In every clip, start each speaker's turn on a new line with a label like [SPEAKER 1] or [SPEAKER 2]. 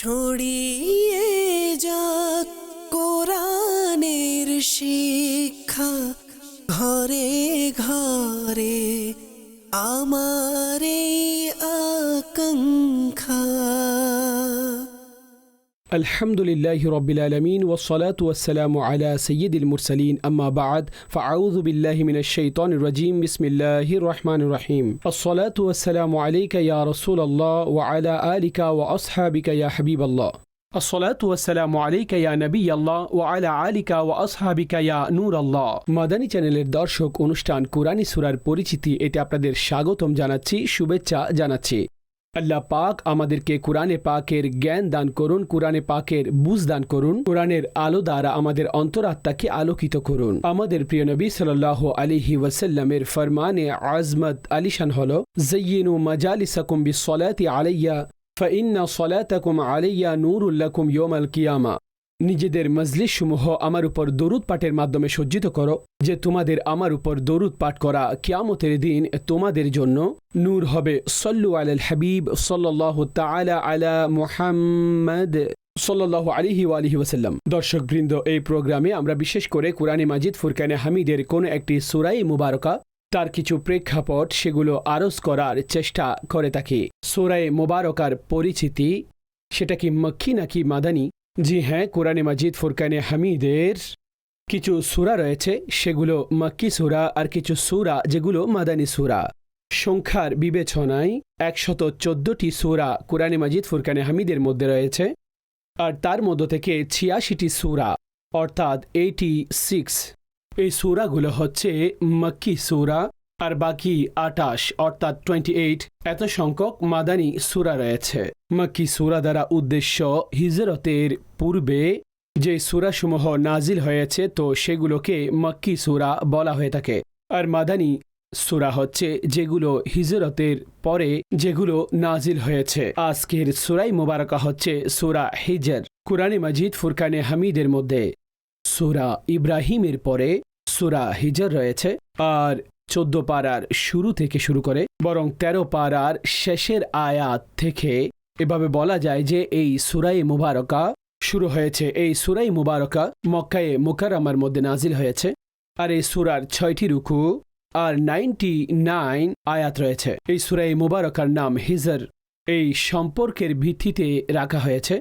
[SPEAKER 1] ছড়িয়ে যাক কোরআনের শিক্ষা ঘরে ঘরে আমার এই আকাঙ্ক্ষা।
[SPEAKER 2] الحمدلله رب العالمين والصلاة والسلام على سيد المرسلين أما بعد فأعوذ بالله من الشيطان الرجيم بسم الله الرحمن الرحيم الصلاة والسلام عليك يا رسول الله وعلى آلك وأصحابك يا حبيب الله الصلاة والسلام عليك يا نبي الله وعلى آلك وأصحابك يا نور الله মাদানী চ্যানেলের দর্শক অনুষ্ঠান কুরআনী সূরার পরিচিতি এতে আপনাদের স্বাগতম জানাচ্ছি, শুভেচ্ছা জানাচ্ছি। আল্লাহ পাক আমাদেরকে কোরআনে পাকের জ্ঞান দান করুন, কোরআনে পাকের বুঝ দান করুন, কোরআনের আলো দ্বারা আমাদের অন্তরাত্মাকে আলোকিত করুন। আমাদের প্রিয় নবী সাল্লাল্লাহু আলাইহি ওয়াসাল্লামের ফরমানে আজমত আলিশান হলো, যায়্যিনু মাজালিসাকুম বিসসালাতি আলাইয়া ফাইন্না সালাতাকুম আলাইয়া নূরুল লাকুম ইয়াউমাল কিয়ামা। নিজেদের মজলিস সমূহ আমার উপর দরুদ পাঠের মাধ্যমে সজ্জিত করো, যে তোমাদের আমার উপর দরুদ পাঠ করা কিয়ামতের দিন তোমাদের জন্য নূর হবে। সল্লু আলাল হাবিব সাল্লাল্লাহু তাআলা আলা মুহাম্মদ সাল্লাল্লাহু আলাইহি ওয়া আলিহি ওয়াসাল্লাম। দর্শকবৃন্দ, এই প্রোগ্রামে আমরা বিশেষ করে কুরআনে মাজিদ ফুরকানে হামিদের কোন একটি সূরা মুবারকা তার কিছু প্রেক্ষাপট সেগুলো আরজ করার চেষ্টা করে থাকি। সূরা মুবারকার পরিচিতি, সেটা কি মক্কি নাকি মাদানী? জি হ্যাঁ, কোরআনে মাজিদ ফুরকানে হামিদের কিছু সূরা রয়েছে, সেগুলো মক্কি সূরা, আর কিছু সূরা যেগুলো মাদানী সূরা। সংখ্যার বিবেচনায় 114টি সূরা কোরআনে মাজিদ ফুরকানে হামিদের মধ্যে রয়েছে, আর তার মধ্য থেকে 86টি সূরা অর্থাৎ 86 এই সূরাগুলো হচ্ছে মক্কি সূরা, আর বাকি 28 অর্থাৎ 28 এত সংখ্যক মাদানী সূরা রয়েছে। মক্কি সূরা দ্বারা উদ্দেশ্য হিজরতের পূর্বে যে সূরাসমূহ নাজিল হয়েছে, তো সেগুলোকে মক্কি সূরা বলা হয়ে থাকে। আর মাদানী সূরা হচ্ছে যেগুলো হিজরতের পরে যেগুলো নাজিল হয়েছে। আজকের সূরাই মুবারকা হচ্ছে সূরা হিজর। কুরআনে মাজিদ ফুরকানে হামিদের মধ্যে সূরা ইব্রাহিমের পরে সূরা হিজর রয়েছে, আর 14 পারার শুরু থেকে শুরু করে বরং 13 পারার শেষের আয়াত থেকে এভাবে বলা যায় যে এই সূরায়ে মুবারকা শুরু হয়েছে। এই সূরায়ে মুবারকা মক্কায়ে মুকাররমার মধ্যে নাজিল হয়েছে, আর এই সূরার 6টি রুকু আর 99 আয়াত রয়েছে। এই সূরায়ে মুবারকার নাম হিজর এই সম্পর্কের ভিত্তিতে রাখা হয়েছে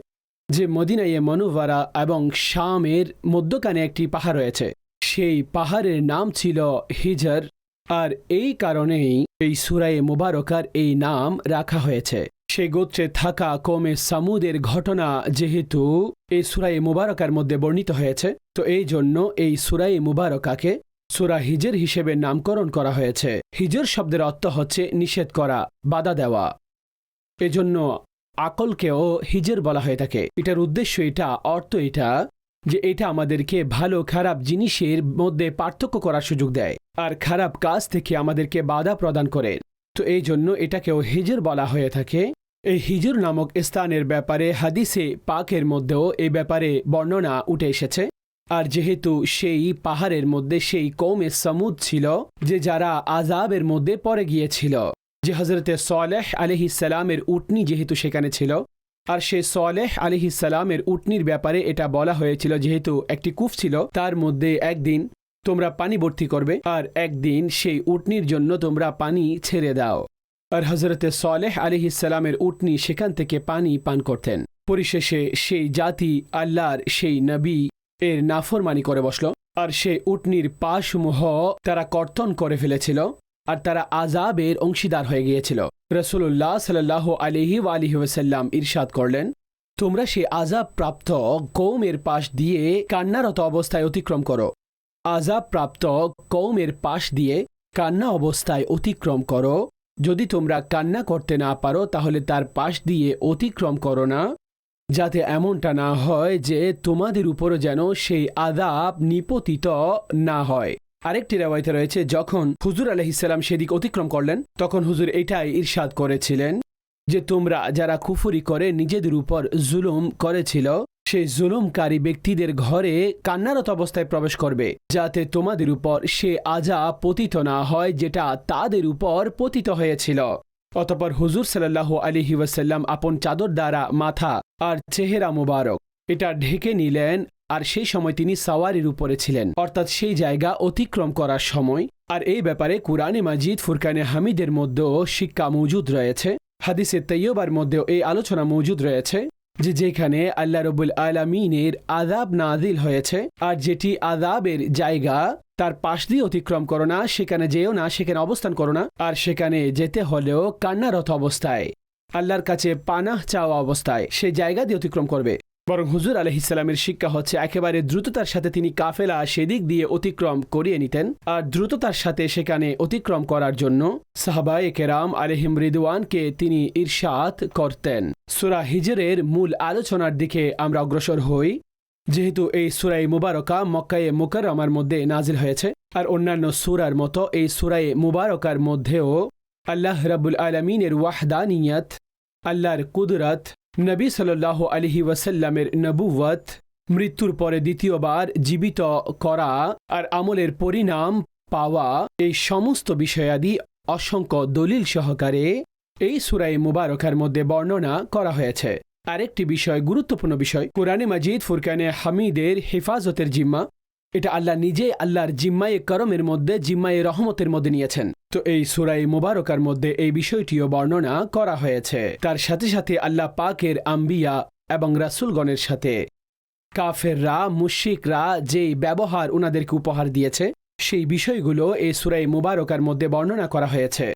[SPEAKER 2] যে মদিনায়ে মুনাওয়ারা এবং শামের মধ্যখানে একটি পাহাড় রয়েছে, সেই পাহাড়ের নাম ছিল হিজর, আর এই কারণেই এই সূরায়ে মুবারকার এই নাম রাখা হয়েছে। সেই গোত্রে থাকা কওমে সামুদের ঘটনা যেহেতু এই সূরায়ে মুবারকার মধ্যে বর্ণিত হয়েছে, তো এই জন্য এই সূরায়ে মুবারকাকে সূরা হিজর হিসেবে নামকরণ করা হয়েছে। হিজর শব্দের অর্থ হচ্ছে নিষেধ করা, বাধা দেওয়া। এজন্য আকলকেও হিজর বলা হয়ে থাকে। এটার উদ্দেশ্য এটা, অর্থ এটা যে এটা আমাদেরকে ভালো খারাপ জিনিসের মধ্যে পার্থক্য করার সুযোগ দেয়, আর খারাপ কাজ থেকে আমাদেরকে বাধা প্রদান করে। তো এই জন্য এটাকেও হিজর বলা হয়ে থাকে। এই হিজর নামক স্থানের ব্যাপারে হাদিসে পাকের মধ্যেও এই ব্যাপারে বর্ণনা উঠে এসেছে। আর যেহেতু সেই পাহাড়ের মধ্যে সেই কওমে সামুদ ছিল যে যারা আযাবের মধ্যে পড়ে গিয়েছিল, যে হযরতে সালেহ আলাইহিস সালামের উটনি যেহেতু সেখানে ছিল, আর সে সালেহ আলাইহিস সালামের উটনির ব্যাপারে এটা বলা হয়েছিল যেহেতু একটি কূপ ছিল, তার মধ্যে একদিন তোমরা পানি ভর্তি করবে, আর একদিন সেই উটনির জন্য তোমরা পানি ছেড়ে দাও। আর হযরতে সালেহ আলাইহিস সালামের উটনি সেখান থেকে পানি পান করতেন। পরিশেষে সেই জাতি আল্লাহর সেই নবী এর নাফরমানি করে বসল, আর সেই উটনির পাসমূহ তারা কর্তন করে ফেলেছিল, আর তারা আযাবের অংশীদার হয়ে গিয়েছিল। রাসূলুল্লাহ সাল্লাল্লাহু আলাইহি ওয়া আলিহি ওয়াসাল্লাম ইরশাদ করলেন, তোমরা সেই আযাব প্রাপ্ত কওমের পাশ দিয়ে কান্নারত অবস্থায় অতিক্রম করো। আযাব প্রাপ্ত কওমের পাশ দিয়ে কান্না অবস্থায় অতিক্রম করো। যদি তোমরা কান্না করতে না পারো তাহলে তার পাশ দিয়ে অতিক্রম করো না, যাতে এমনটা না হয় যে তোমাদের উপরও যেন সেই আযাব নিপতিত না হয়। আরেকটি রওয়ায়েতে রয়েছে, যখন হুজুর আলাইহিস সালাম সেদিক অতিক্রম করলেন, তখন হুজুর এটাই ইরশাদ করেছিলেন যে তোমরা যারা কুফরি করে নিজেদের উপর জুলুম করেছিল, সেই জুলুমকারী ব্যক্তিদের ঘরে কান্নারত অবস্থায় প্রবেশ করবে, যাতে তোমাদের উপর সে আযাব পতিত না হয় যেটা তাদের উপর পতিত হয়েছিল। অতঃপর হুজুর সাল্লাল্লাহু আলাইহি ওয়াসাল্লাম আপন চাদর দ্বারা মাথা আর চেহারা মুবারক এটা ঢেকে নিলেন। আর সেই সময় তিনি সাওয়ারির উপরে ছিলেন, অর্থাৎ সেই জায়গা অতিক্রম করার সময়। আর এই ব্যাপারে কুরআনে মাজিদ ফুরকানে হামিদের মধ্যেও শিক্ষা মজুদ রয়েছে, হাদিসে তৈয়বার মধ্যেও এই আলোচনা মজুদ রয়েছে যে যেখানে আল্লাহ রব্বুল আলামিনের আযাব নাযিল হয়েছে আর যেটি আযাবের জায়গা, তার পাশ দিয়ে অতিক্রম করো না, সেখানে যেও না, সেখানে অবস্থান করো না। আর সেখানে যেতে হলেও কান্নারত অবস্থায়, আল্লাহর কাছে পানাহ চাওয়া অবস্থায় সেই জায়গা দিয়ে অতিক্রম করবে। বরং হুজুর আলাইহিসসালামের শিক্ষা হচ্ছে একেবারে দ্রুততার সাথে তিনি কাফেলা সেদিক দিয়ে অতিক্রম করিয়ে নিতেন। আর দ্রুততার সাথে সেখানে অতিক্রম করার জন্য সাহাবায়ে কেরাম আলাইহিম রিদওয়ানকে তিনি ইরশাদ করতেন। সূরা হিজরের মূল আলোচনার দিকে আমরা অগ্রসর হই। যেহেতু এই সূরা মুবারকা মক্কায়ে মুকাররমার মধ্যে নাজিল হয়েছে, আর অন্যান্য সূরার মতো এই সূরা মুবারকার মধ্যেও আল্লাহ রাব্বুল আলামিনের ওয়াহদানিয়ত, আল্লাহর কুদরত, নবী সাল্লাল্লাহু আলাইহি ওয়াসাল্লামের নবুয়ত, মৃত্যুর পরে দ্বিতীয়বার জীবিত করা আর আমলের পরিণাম পাওয়া, এই সমস্ত বিষয়াদি অসংখ্য দলিল সহকারে এই সূরা মুবারকার মধ্যে বর্ণনা করা হয়েছে। আরেকটি বিষয়, গুরুত্বপূর্ণ বিষয়, কোরআনে মাজিদ ফুরকানে হামিদের হেফাজতের জিম্মা এটা আল্লাহ নিজে আল্লাহর জিম্মায়ে করমের মধ্যে, জিম্মায়ে রহমতের মধ্যে নিয়েছেন। তো এই সূরা মুবারকার মধ্যে এই বিষয়টিও বর্ণনা করা হয়েছে। তার সাথে সাথে আল্লাহ পাকের আম্বিয়া এবং রাসূলগণের সাথে কাফেররা, মুশরিকরা যে ব্যবহার উনাদেরকে উপহার দিয়েছে সেই বিষয়গুলো এই সূরা মুবারকার মধ্যে বর্ণনা করা হয়েছে।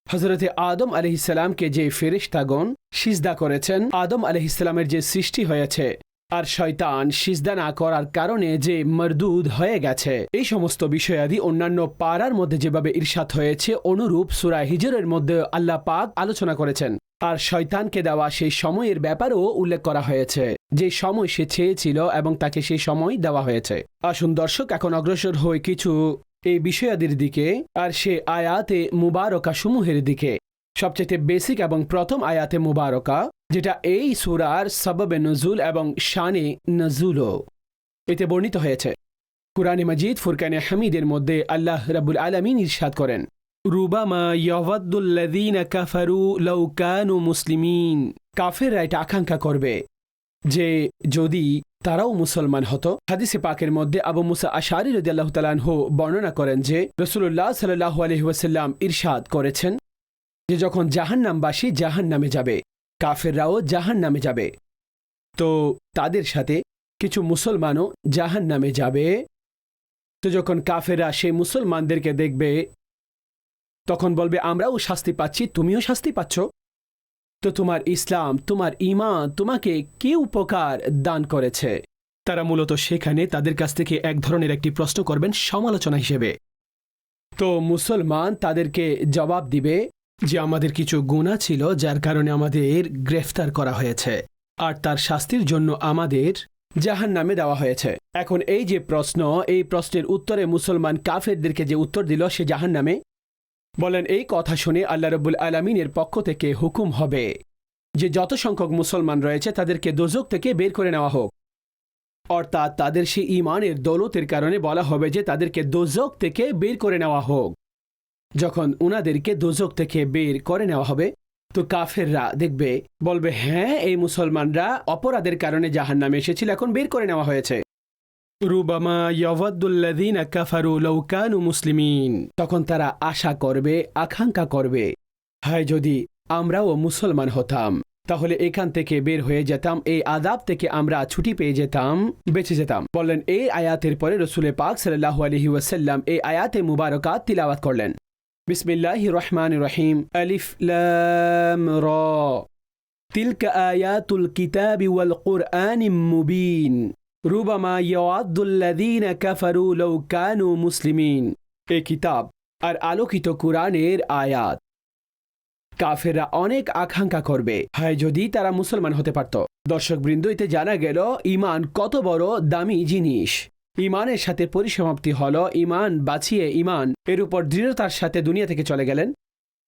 [SPEAKER 2] হযরতে আদম আলাইহিসসালামকে যে ফেরেশতাগণ সিজদা করেছেন, আদম আলাইহিসসালামের যে সৃষ্টি হয়েছে, আর শয়তান সিজদা না করার কারণে যে মরদুদ হয়ে গেছে, এই সমস্ত বিষয়াদি অন্যান্য পারার মধ্যে যেভাবে ইরশাদ হয়েছে অনুরূপ সূরা হিজরের মধ্যে আল্লাহ পাক আলোচনা করেছেন। আর শয়তানকে দেওয়া সেই সময়ের ব্যাপারেও উল্লেখ করা হয়েছে, যে সময় সে চেয়েছিল এবং তাকে সেই সময় দেওয়া হয়েছে। আসুন দর্শক, এখন অগ্রসর হই কিছু এই বিষয়াদির দিকে আর সে আয়াতে মুবারকা সমূহের দিকে। সবচেয়ে বেসিক এবং প্রথম আয়াতে মুবারকা, যেটা এই সূরার সাবাবে নুজুল এবং শানে নজুলও এতে বর্ণিত হয়েছে। কুরআনে মাজিদ ফুরকানে হামিদের মধ্যে আল্লাহ রাব্বুল আলামিন ইরশাদ করেন, রুবামা ইয়াওয়াদ্দুল্লাযীনা কাফারু লাউ কানু মুসলিমিন। কাফেররা এটা আকাঙ্ক্ষা করবে যে যদি তারাও মুসলমান হতো। হাদিসে পাকের মধ্যে আবু মুসা আশআরী রাদিয়াল্লাহু তাআলা আনহু বর্ণনা করেন যে রাসূলুল্লাহ সাল্লাল্লাহু আলাইহি ওয়াসাল্লাম ইরশাদ করেছেন যে যখন জাহান্নামবাসী জাহান্নামে যাবে, কাফেররাও জাহান্নামে যাবে, তো তাদের সাথে কিছু মুসলমানও জাহান্নামে যাবে। তো যখন কাফেররা সেই মুসলমানদেরকে দেখবে তখন বলবে আমরাও শাস্তি পাচ্ছি, তুমিও শাস্তি পাচ্ছ, তো তোমার ইসলাম, তোমার ঈমান তোমাকে কে উপকার দান করেছে? তারা মূলত সেখানে তাদের কাছ থেকে এক ধরনের একটি প্রশ্ন করবেন সমালোচনা হিসেবে। তো মুসলমান তাদেরকে জবাব দিবে যে আমাদের কিছু গুনাহ ছিল যার কারণে আমাদের গ্রেফতার করা হয়েছে, আর তার শাস্তির জন্য আমাদের জাহান্নামে দেওয়া হয়েছে। এখন এই যে প্রশ্ন, এই প্রশ্নের উত্তরে মুসলমান কাফেরদেরকে যে উত্তর দিল সে জাহান্নামে, বলেন এই কথা শুনে আল্লাহ রাব্বুল আলামিনের পক্ষ থেকে হুকুম হবে যে যত সংখ্যক মুসলমান রয়েছে তাদেরকে দোজখ থেকে বের করে নেওয়া হোক। অর্থাৎ তাদের সেই ঈমানের দৌলতের কারণে বলা হবে যে তাদেরকে দোজখ থেকে বের করে নেওয়া হোক। যখন উনাদেরকে দোজখ থেকে বের করে নেওয়া হবে তো কাফেররা দেখবে, বলবে হ্যাঁ এই মুসলমানরা অপরাধের কারণে জাহান্নামে এসেছিল, এখন বের করে নেওয়া হয়েছে। রুবামা ইয়াওয়াদ্দুল্লাযীনা কাফারু লাউ কানু মুসলিমিন। তখন তারা আশা করবে, আকাঙ্ক্ষা করবে, হায় যদি আমরাও মুসলমান হতাম, তাহলে এখান থেকে বের হয়ে যেতাম, এই আযাব থেকে আমরা ছুটি পেয়ে যেতাম, বেঁচে যেতাম। বললেন এই আয়াতের পরে রাসূল পাক সাল্লাল্লাহু আলাইহি ওয়াসাল্লাম এই আয়াতে মুবারকা তিলাওয়াত করলেন। বিসমিল্লাহির রহমানির রহিম, আলিফ লাম রা, তিলকা আয়াতুল কিতাবি ওয়াল কুরআনিম মুবিন, রুবামা ইয়াওয়াদ্দুল্লাযীনা কাফারু লাউ কানু মুসলিমিন। এই কিতাব আর আলোকিত কুরআনের আয়াত। কাফেররা অনেক আকাঙ্ক্ষা করবে, হায় যদি তারা মুসলমান হতে পারত। দর্শকবৃন্দ, এতে জানা গেল ঈমান কত বড় দামি জিনিস। ঈমানের সাথে পরিসমাপ্তি হলো ঈমান বাঁচিয়ে ঈমান এর উপর দৃঢ়তার সাথে দুনিয়া থেকে চলে গেলেন।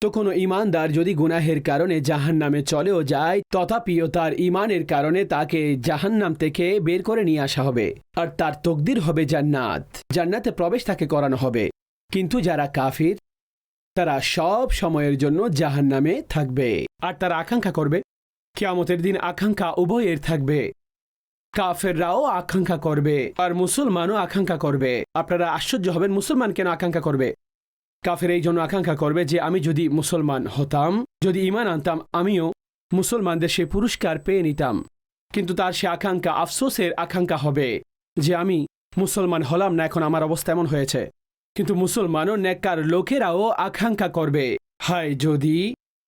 [SPEAKER 2] তো কোনো ঈমানদার যদি গুনাহের কারণে জাহান্নামে চলেও যায়, তথাপিও তার ঈমানের কারণে তাকে জাহান্নাম থেকে বের করে নিয়ে আসা হবে, আর তার তকদির হবে জান্নাত, জান্নাতে প্রবেশ তাকে করানো হবে। কিন্তু যারা কাফির তারা সব সময়ের জন্য জাহান্নামে থাকবে, আর তারা আকাঙ্ক্ষা করবে কিয়ামতের দিন আকাঙ্ক্ষা উভয়ের থাকবে। কাফেররাও আকাঙ্ক্ষা করবে আর মুসলমানও আকাঙ্ক্ষা করবে। আপনারা আশ্চর্য হবেন, মুসলমান কেন আকাঙ্ক্ষা করবে? কাফের এই জন্য আকাঙ্ক্ষা করবে যে আমি যদি মুসলমান হতাম, যদি ঈমান আনতাম, আমিও মুসলমানদের সে পুরস্কার পেয়ে নিতাম। কিন্তু তার সে আকাঙ্ক্ষা, আফসোসের আকাঙ্ক্ষা হবে যে আমি মুসলমান হলাম না, এখন আমার অবস্থা এমন হয়েছে। কিন্তু মুসলমান ও নেককার লোকেরাও আকাঙ্ক্ষা করবে, হায় যদি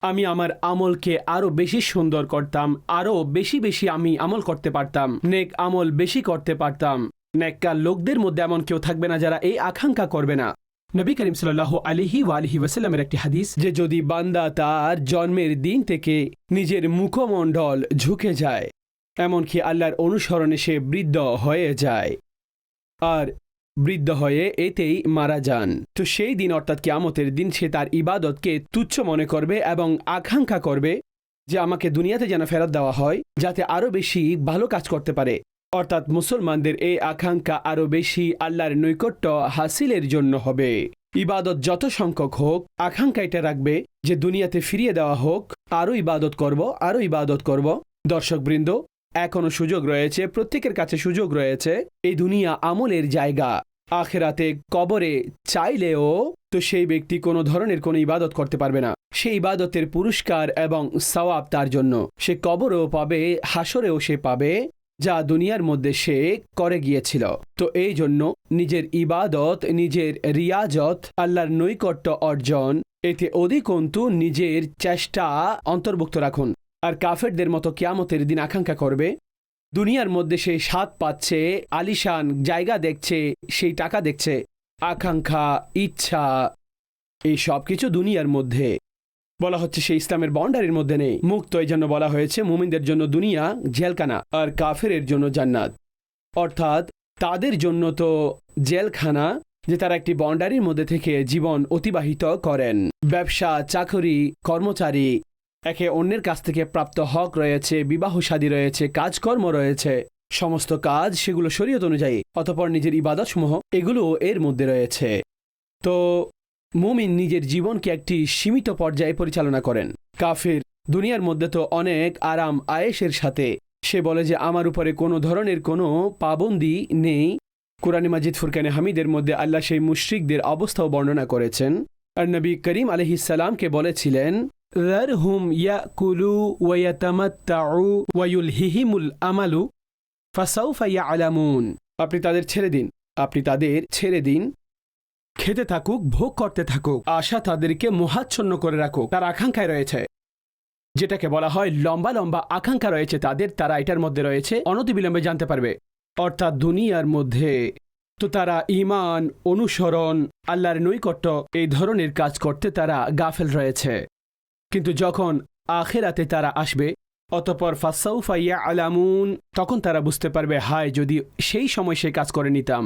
[SPEAKER 2] আমি আমার আমলকে আরো বেশি সুন্দর করতাম, আরো বেশি বেশি আমি আমল করতে পারতাম, নেক আমল বেশি করতে পারতাম। নেককার লোকদের মধ্যে এমন কেউ থাকবে না যারা এই আকাঙ্ক্ষা করবে না। নবী করিম সাল্লাল্লাহু আলাইহি ওয়াসাল্লামের একটি হাদিস, যে যদি বান্দা তার জন্মের দিন থেকে নিজের মুখমণ্ডল ঝুঁকে যায়, এমনকি আল্লাহর অনুসরণে সে বৃদ্ধ হয়ে যায় আর বৃদ্ধ হয়ে এতেই মারা যান, তো সেই দিন অর্থাৎ কিয়ামতের দিন সে তার ইবাদতকে তুচ্ছ মনে করবে এবং আকাঙ্ক্ষা করবে যে আমাকে দুনিয়াতে যেন ফেরত দেওয়া হয়, যাতে আরও বেশি ভালো কাজ করতে পারে। অর্থাৎ মুসলমানদের এই আকাঙ্ক্ষা আরও বেশি আল্লাহর নৈকট্য হাসিলের জন্য হবে। ইবাদত যত সংখ্যক হোক, আকাঙ্ক্ষা এটা রাখবে যে দুনিয়াতে ফিরিয়ে দেওয়া হোক, আরও ইবাদত করব, আরও ইবাদত করব। দর্শকবৃন্দ, এখনো সুযোগ রয়েছে, প্রত্যেকের কাছে সুযোগ রয়েছে। এই দুনিয়া আমলের জায়গা, আখেরাতে কবরে চাইলেও তো সেই ব্যক্তি কোনো ধরনের কোনো ইবাদত করতে পারবে না। সেই ইবাদতের পুরস্কার এবং সওয়াব তার জন্য সে কবরেও পাবে, হাসরেও সে পাবে, যা দুনিয়ার মধ্যে সে করে গিয়েছিল। তো এই জন্য নিজের ইবাদত, নিজের রিয়াজত, আল্লাহর নৈকট্য অর্জন, এতে অধিকন্তু নিজের চেষ্টা অন্তর্ভুক্ত রাখুন। আর কাফেরদের মতো কিয়ামতের দিন আকাঙ্ক্ষা করবে, দুনিয়ার মধ্যে সেই স্বাদ পাচ্ছে, আলিশান জায়গা দেখছে, সেই টাকা দেখছে, আকাঙ্ক্ষা, ইচ্ছা, এই সব কিছু দুনিয়ার মধ্যে। বলা হচ্ছে সেই ইসলামের বাউন্ডারির মধ্যে নেই, মুক্ত। এই জন্য বলা হয়েছে মুমিনদের জন্য দুনিয়া জেলখানা আর কাফেরের জন্য জান্নাত। অর্থাৎ তাদের জন্য তো জেলখানা, যে তারা একটি বাউন্ডারির মধ্যে থেকে জীবন অতিবাহিত করেন। ব্যবসা, চাকরি, কর্মচারী, একে অন্যের কাছ থেকে প্রাপ্ত হক রয়েছে, বিবাহ শাদী রয়েছে, কাজকর্ম রয়েছে, সমস্ত কাজ সেগুলো শরীয়ত অনুযায়ী। অতঃপর নিজের ইবাদতসমূহ এগুলো এর মধ্যে রয়েছে। তো মুমিন নিজের জীবনকে একটি সীমিত পর্যায়ে পরিচালনা করেন। কাফির দুনিয়ার মধ্যে তো অনেক আরাম আয়েশের সাথে সে বলে যে আমার উপরে কোনো ধরনের কোনো পাবন্দি নেই। কুরআনে মাজিদ ফুরকানে হামিদের মধ্যে আল্লাহ সেই মুশরিকদের অবস্থাও বর্ণনা করেছেন। আর নবী করিম আলাইহিস সালামকে বলেছিলেন, যারহুম ইয়াকুলু ওয়া ইয়াতামাত্তাউ ওয়া ইউলহিহিমুল আমালু ফাসাউফা ইয়ালামুন। আপনি তাদের ছেড়ে দিন, আপনি তাদের ছেড়ে দিন, খেতে থাকুক, ভোগ করতে থাকুক, আশা তাদেরকে মোহাচ্ছন্ন করে রাখুক। তার আকাঙ্ক্ষায় রয়েছে, যেটাকে বলা হয় লম্বা লম্বা আকাঙ্ক্ষা রয়েছে তাদের, তারা এটার মধ্যে রয়েছে, অনতিবিলম্বে জানতে পারবে। অর্থাৎ দুনিয়ার মধ্যে তো তারা ঈমান, অনুসরণ, আল্লাহর নৈকট্য এই ধরনের কাজ করতে তারা গাফেল রয়েছে। কিন্তু যখন আখিরাতে তারা আসবে, অতঃপর ফাসাউফা ইয়ালামুন, তখন তারা বুঝতে পারবে, হায় যদি সেই সময় সে কাজ করে নিতাম,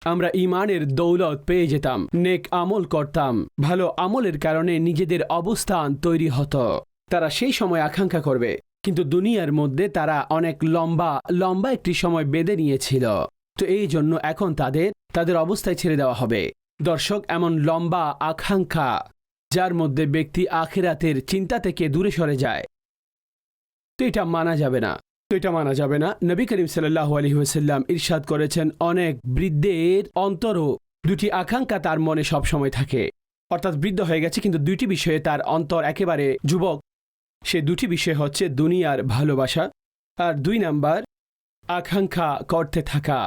[SPEAKER 2] আমরা ঈমানের দৌলত পেয়ে যেতাম, নেক আমল করতাম, ভালো আমলের কারণে নিজেদের অবস্থান তৈরি হতো। তারা সেই সময় আকাঙ্ক্ষা করবে। কিন্তু দুনিয়ার মধ্যে তারা অনেক লম্বা লম্বা একটি সময় বেঁধে নিয়েছিল, তো এই জন্য এখন তাদের অবস্থায় ছেড়ে দেওয়া হবে। দর্শক, এমন লম্বা আকাঙ্ক্ষা যার মধ্যে ব্যক্তি আখিরাতের চিন্তা থেকে দূরে সরে যায়, তো এটা মানা যাবে না। নবী করিম সাল্লাল্লাহু আলাইহি ওয়াসাল্লাম ইরশাদ করেছেন, অনেক বৃদ্ধের অন্তরও দুটি আকাঙ্ক্ষা তার মনে সব সময় থাকে। অর্থাৎ বৃদ্ধ হয়ে গেছে কিন্তু দুইটি বিষয়ে তার অন্তর একেবারে যুবক। সে দুটি বিষয় হচ্ছে দুনিয়ার ভালোবাসা আর 2 নাম্বার আকাঙ্ক্ষা করতে থাকা।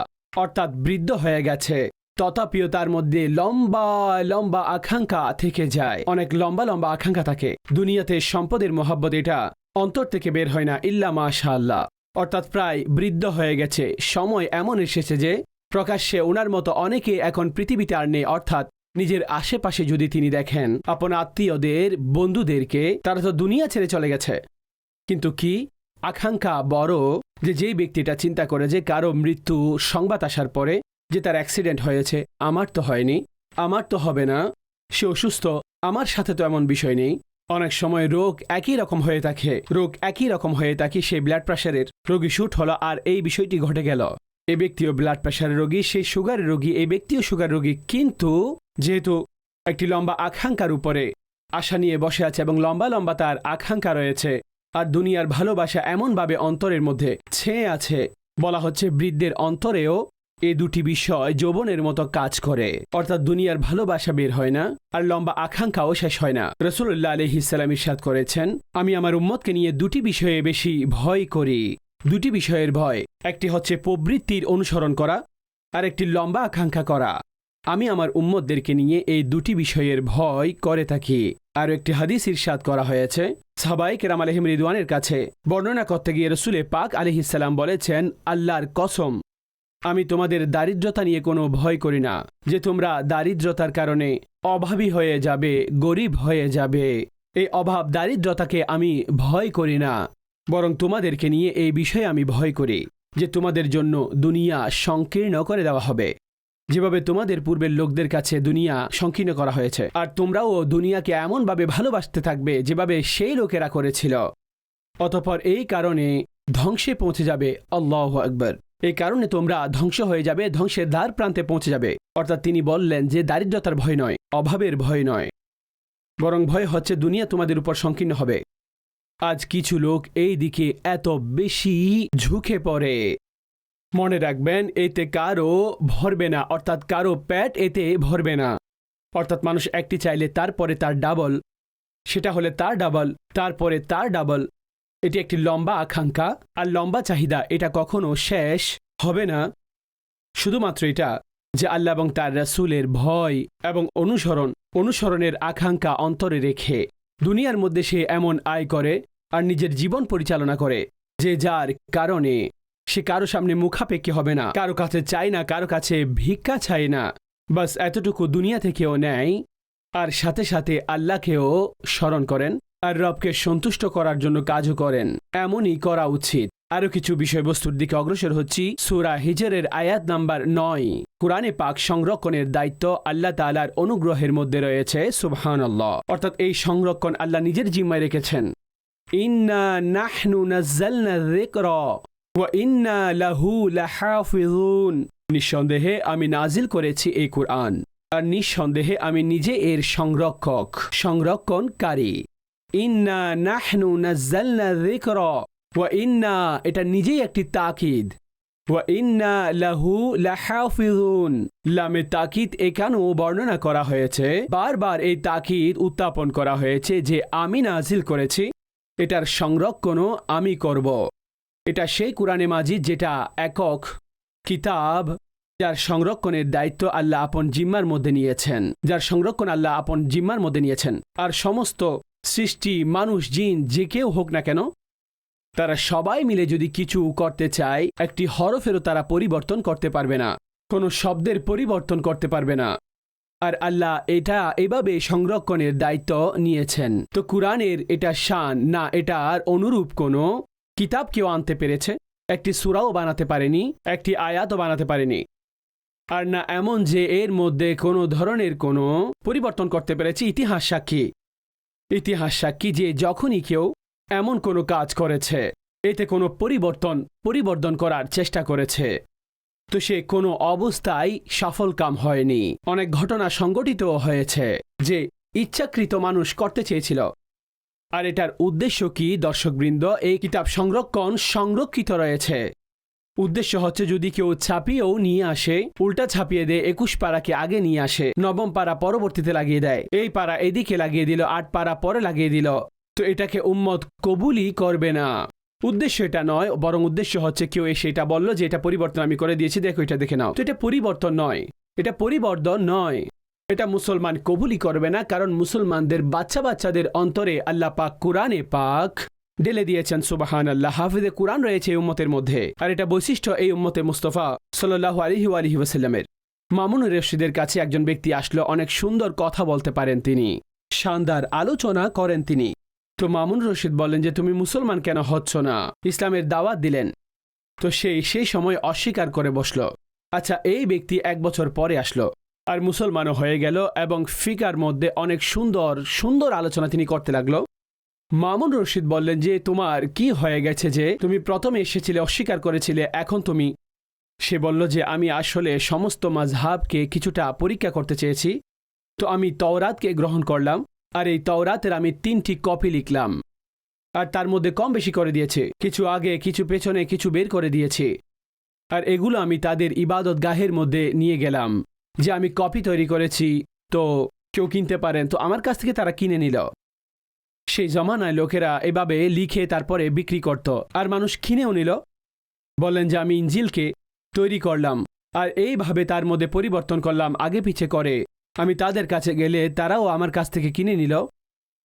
[SPEAKER 2] অর্থাৎ বৃদ্ধ হয়ে গেছে তথাপিও তার মধ্যে লম্বা লম্বা আকাঙ্ক্ষা থেকে যায়, অনেক লম্বা লম্বা আকাঙ্ক্ষা থাকে। দুনিয়াতে সম্পদের মহব্বত এটা অন্তর থেকে বের হয় না, ইল্লা মাশাআল্লাহ। অর্থাৎ প্রায় বৃদ্ধ হয়ে গেছে, সময় এমন এসেছে যে প্রকাশ্যে ওনার মতো অনেকে এখন পৃথিবীতে আর নেই। অর্থাৎ নিজের আশেপাশে যদি তিনি দেখেন আপন আত্মীয়দের, বন্ধুদেরকে, তারা তো দুনিয়া ছেড়ে চলে গেছে। কিন্তু কি আকাঙ্ক্ষা বড় যে যেই ব্যক্তিটা চিন্তা করে যে কারো মৃত্যু সংবাদ আসার পরে যে তার অ্যাক্সিডেন্ট হয়েছে, আমার তো হয়নি, আমার তো হবে না, সে অসুস্থ, আমার সাথে তো এমন বিষয় নেই। অনেক সময় রোগ একই রকম হয়ে থাকে, সে ব্লাড প্রেশারের রোগী শুট হলো আর এই বিষয়টি ঘটে গেল। এই ব্যক্তিও ব্লাড প্রেশারের রোগী, সেই সুগারের রোগী, এই ব্যক্তিও সুগার রোগী। কিন্তু যেহেতু একটি লম্বা আকাঙ্ক্ষার উপরে আশা নিয়ে বসে আছে এবং লম্বা লম্বা তার আকাঙ্ক্ষা রয়েছে, আর দুনিয়ার ভালোবাসা এমনভাবে অন্তরের মধ্যে ছেয়ে আছে, বলা হচ্ছে বৃদ্ধের অন্তরেও এই দুটি বিষয় যৌবনের মতো কাজ করে। অর্থাৎ দুনিয়ার ভালোবাসা বের হয় না, আর লম্বা আকাঙ্ক্ষাও শেষ হয় না। রাসূলুল্লাহ আলাইহিস সালাম ইরশাদ করেছেন, আমি আমার উম্মতকে নিয়ে দুটি বিষয়ে বেশি ভয় করি। দুটি বিষয়ের ভয়, একটি হচ্ছে প্রবৃত্তির অনুসরণ করা, আর একটি লম্বা আকাঙ্ক্ষা করা। আমি আমার উম্মতদেরকে নিয়ে এই দুটি বিষয়ের ভয় করে থাকি। আর একটি হাদিস ইরশাদ করা হয়েছে, সাহাবায়ে কেরাম আলাইহিম রিদওয়ানের কাছে বর্ণনা করতে গিয়ে রাসূল পাক আলাইহিস সালাম বলেছেন, আল্লাহর কসম, আমি তোমাদের দারিদ্রতা নিয়ে কোনো ভয় করি না, যে তোমরা দারিদ্রতার কারণে অভাবী হয়ে যাবে, গরিব হয়ে যাবে। এই অভাব দারিদ্রতাকে আমি ভয় করি না, বরং তোমাদেরকে নিয়ে এই বিষয়ে আমি ভয় করি যে তোমাদের জন্য দুনিয়া সংকীর্ণ করে দেওয়া হবে, যেভাবে তোমাদের পূর্বের লোকদের কাছে দুনিয়া সংকীর্ণ করা হয়েছে। আর তোমরাও দুনিয়াকে এমনভাবে ভালোবাসতে থাকবে যেভাবে সেই লোকেরা করেছিল। অতঃপর এই কারণে ধ্বংসে পৌঁছে যাবে। আল্লাহু আকবার। এই কারণে তোমরা ধ্বংস হয়ে যাবে, ধ্বংসের দ্বার প্রান্তে পৌঁছে যাবে। অর্থাৎ তিনি বললেন যে দারিদ্রতার ভয় নয়, অভাবের ভয় নয়, বরং ভয় হচ্ছে দুনিয়া তোমাদের উপর সংকীর্ণ হবে। আজ কিছু লোক এই দিকে এত বেশি ঝুঁকে পড়ে, মনে রাখবেন এতে কারো ভরবে না, অর্থাৎ কারো পেট এতে ভরবে না। অর্থাৎ মানুষ একটি চাইলে তারপরে তার ডাবল, সেটা হলে তার ডাবল, তারপরে তার ডাবল। এটি একটি লম্বা আকাঙ্ক্ষা আর লম্বা চাহিদা, এটা কখনো শেষ হবে না। শুধুমাত্র এটা যে আল্লাহ এবং তার রাসূলের ভয় এবং অনুসরণের আকাঙ্ক্ষা অন্তরে রেখে দুনিয়ার মধ্যে সে এমন আয় করে আর নিজের জীবন পরিচালনা করে যে যার কারণে সে কারো সামনে মুখাপেক্ষী হবে না, কারো কাছে চায় না, কারো কাছে ভিক্ষা চায় না, বাস এতটুকু দুনিয়া থেকেও নেয় আর সাথে সাথে আল্লাহকেও স্মরণ করেন আর রবকে সন্তুষ্ট করার জন্য কাজও করেন। এমনই করা উচিত। আরও কিছু বিষয়বস্তুর দিকে অগ্রসর হচ্ছি। সূরা হিজরের আয়াত নাম্বার 9। কুরআনে পাক সংরক্ষণের দায়িত্ব আল্লাহ তাআলার অনুগ্রহের মধ্যে রয়েছে। সুবহানাল্লাহ। অর্থাৎ এই সংরক্ষণ আল্লাহ নিজের জিম্মায় রেখেছেন। ইন্না নাহনু নাযালনা যিকরা ওয়া ইন্না লাহু লাহাফিজুন। নিঃসন্দেহে আমি নাজিল করেছি এই কুরআন, আর নিঃসন্দেহে আমি নিজে এর সংরক্ষণকারী। ইন্না নাহনু নাযালনা যিকরা ওয়া ইন্না, এটা নিজেই একটি তাকিদ, ওয়া ইন্না লাহু লাহাফিজুন। লামে তাকিদ এখানেও বর্ণনা করা হয়েছে, বারবার এই তাকিদ উত্থাপন করা হয়েছে যে আমি নাজিল করেছি, এটার সংরক্ষণও আমি করব। এটা সেই কুরআনে মাজিদ যেটা একক কিতাব, যার সংরক্ষণের দায়িত্ব আল্লাহ আপন জিম্মার মধ্যে নিয়েছেন, যার সংরক্ষণ আল্লাহ আপন জিম্মার মধ্যে নিয়েছেন। আর সমস্ত সৃষ্টি, মানুষ, জিন, যে কেউ হোক না কেন, তারা সবাই মিলে যদি কিছু করতে চায়, একটি হরফেরও তারা পরিবর্তন করতে পারবে না, কোনো শব্দের পরিবর্তন করতে পারবে না। আর আল্লাহ এটা এভাবে সংরক্ষণের দায়িত্ব নিয়েছেন। তো কুরআনের এটা শান না, এটার অনুরূপ কোনো কিতাব কেউ আনতে পেরেছে, একটি সূরাও বানাতে পারেনি, একটি আয়াতও বানাতে পারেনি। আর না এমন যে এর মধ্যে কোনো ধরনের কোনো পরিবর্তন করতে পেরেছে। ইতিহাস সাক্ষী যে যখনই কেউ এমন কোনো কাজ করেছে, এতে কোনো পরিবর্তন করার চেষ্টা করেছে, তো সে কোনো অবস্থায় সফলকাম হয়নি। অনেক ঘটনা সংঘটিত হয়েছে যে ইচ্ছাকৃত মানুষ করতে চেয়েছিল। আর এটার উদ্দেশ্য কি দর্শকবৃন্দ? এই কিতাব সংরক্ষিত রয়েছে। উদ্দেশ্য হচ্ছে যদি কেউ ছাপিয়েও নিয়ে আসে, উল্টা ছাপিয়ে দেয়, 21 পারাকে আগে নিয়ে আসে, 9 পারা পরবর্তীতে লাগিয়ে দেয়, এই পারা এদিকে লাগিয়ে দিল, 8 পারা পরে লাগিয়ে দিল, তো এটাকে উম্মত কবুলই করবে না। উদ্দেশ্য এটা নয়, বরং উদ্দেশ্য হচ্ছে কেউ এসে এটা বলল যে এটা পরিবর্তন আমি করে দিয়েছি, দেখো এটা দেখে নাও। তো এটা পরিবর্তন নয়, এটা মুসলমান কবুলই করবে না। কারণ মুসলমানদের বাচ্চাদের অন্তরে আল্লাহ পাক কুরআনে পাক ঢেলে দিয়েছেন। সুবহানাল্লাহ। হাফিজে কুরআন রয়েছে এই উম্মতের মধ্যে, আর এটা বৈশিষ্ট্য এই উম্মতে মুস্তাফা সাল্লাল্লাহু আলাইহি ওয়াসাল্লামের। মামুনুর রশিদের কাছে একজন ব্যক্তি আসলো, অনেক সুন্দর কথা বলতে পারেন তিনি, শানদার আলোচনা করেন তিনি। তো মামুনুর রশিদ বললেন যে তুমি মুসলমান কেন হচ্ছ না, ইসলামের দাওয়াত দিলেন। তো সেই সময় অস্বীকার করে বসল। আচ্ছা, এই ব্যক্তি 1 বছর পরে আসলো আর মুসলমানও হয়ে গেল, এবং ফিকার মধ্যে অনেক সুন্দর আলোচনা তিনি করতে লাগলো। মামুনুর রশিদ বললেন যে তোমার কি হয়ে গেছে যে তুমি প্রথমে এসেছিলে, অস্বীকার করেছিলে, এখন তুমি? সে বলল যে আমি আসলে সমস্ত মাযহাবকে কিছুটা পরীক্ষা করতে চেয়েছি, তো আমি তাওরাতকে গ্রহণ করলাম, আর এই তাওরাতের আমি 3টি কপি লিখলাম। আর তার মধ্যে কম বেশি করে দিয়েছে, কিছু আগে কিছু পেছনে কিছু বের করে দিয়েছে। আর এগুলো আমি তাদের ইবাদত গাহের মধ্যে নিয়ে গেলাম যে আমি কপি তৈরি করেছি, তো কেউ কিনতে পারেন। তো আমার কাছ থেকে তারা কিনে নিল। সেই জমানায় লোকেরা এভাবে লিখে তারপরে বিক্রি করত, আর মানুষ কিনেও নিল। বললেন যে আমি ইঞ্জিলকে তৈরি করলাম আর এইভাবে তার মধ্যে পরিবর্তন করলাম আগে পিছে করে। আমি তাদের কাছে গেলে তারাও আমার কাছ থেকে কিনে নিল।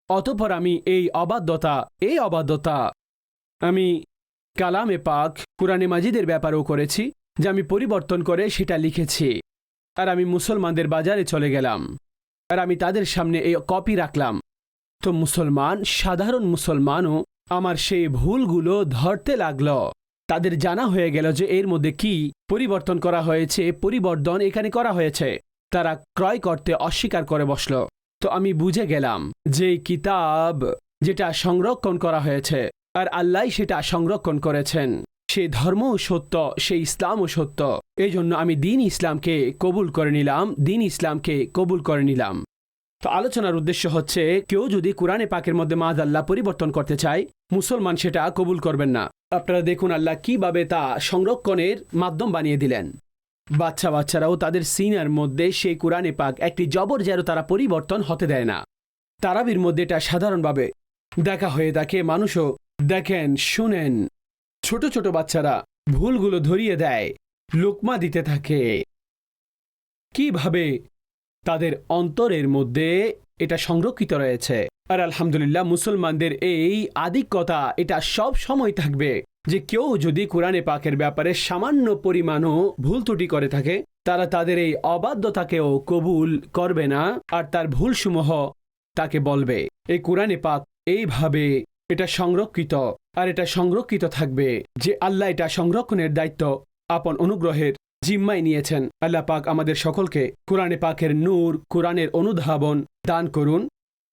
[SPEAKER 2] অতঃপর আমি এই অবাধ্যতা আমি কালামে পাক কুরআনে মাজিদের ব্যাপারেও করেছি, যে আমি পরিবর্তন করে সেটা লিখেছি। আর আমি মুসলমানদের বাজারে চলে গেলাম আর আমি তাদের সামনে এই কপি রাখলাম। তো সাধারণ মুসলমানও আমার সেই ভুলগুলো ধরতে লাগল। তাদের জানা হয়ে গেল যে এর মধ্যে কি পরিবর্তন করা হয়েছে, পরিবর্তন এখানে করা হয়েছে। তারা ক্রয় করতে অস্বীকার করে বসল। তো আমি বুঝে গেলাম যে কিতাব যেটা সংরক্ষণ করা হয়েছে আর আল্লাহ সেটা সংরক্ষণ করেছেন, সেই ধর্মও সত্য, সেই ইসলামও সত্য। এই জন্য আমি দিন ইসলামকে কবুল করে নিলাম। তো আলোচনার উদ্দেশ্য হচ্ছে, কেউ যদি কোরআনে পাকের মধ্যে মাযআল্লাহ পরিবর্তন করতে চায়, মুসলমান সেটা কবুল করবেন না। আপনারা দেখুন আল্লাহ কিভাবে তা সংরক্ষণের মাধ্যম বানিয়ে দিলেন। বাচ্চারাও তাদের সিনার মধ্যে সেই কোরআনে পাক একটি জবর যেন তারা পরিবর্তন হতে দেয় না। তারাবির মধ্যে এটা সাধারণভাবে দেখা হয়ে থাকে, মানুষও দেখেন শুনেন। ছোট ছোট বাচ্চারা ভুলগুলো ধরিয়ে দেয়, লুকমা দিতে থাকে। কিভাবে তাদের অন্তরের মধ্যে এটা সংরক্ষিত রয়েছে। আর আলহামদুলিল্লাহ মুসলমানদের এই আধিক্যতা এটা সব সময় থাকবে যে কেউ যদি কোরআনে পাকের ব্যাপারে সামান্য পরিমাণও ভুল ত্রুটি করে থাকে, তারা তাদের এই অবাধ্যতাকেও কবুল করবে না আর তার ভুলসমূহ তাকে বলবে। এই কোরআনে পাক এইভাবে এটা সংরক্ষিত, আর এটা সংরক্ষিত থাকবে যে আল্লাহ এটা সংরক্ষণের দায়িত্ব আপন অনুগ্রহের জিম্মায় নিয়েছেন। আল্লাহ পাক আমাদের সকলকে কোরআনে পাকের নূর, কোরআনের অনুধাবন দান করুন।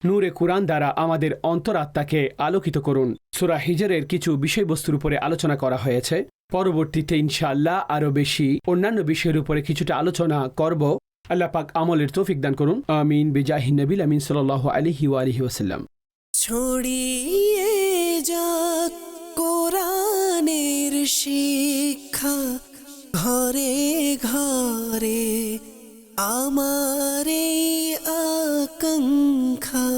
[SPEAKER 2] নূরে কোরআন দ্বারা আমাদের অন্তরাত্মাকে আলোকিত করুন। সূরা হিজরের কিছু বিষয়বস্তুর উপরে আলোচনা করা হয়েছে। পরবর্তীতে ইনশাআল্লাহ আরও বেশি অন্যান্য বিষয়ের উপরে কিছুটা আলোচনা করব। আল্লাহ পাক আমলের তৌফিক দান করুন। আমিন বিজাহিন নবিল আমিন সাল্লাল্লাহু আলাইহি ওয়া আলিহি ওয়াসাল্লাম।
[SPEAKER 1] ছড়িয়ে যাক কোরআনের শিক্ষা, ঘরে ঘরে আমার এই আকাঙ্ক্ষা।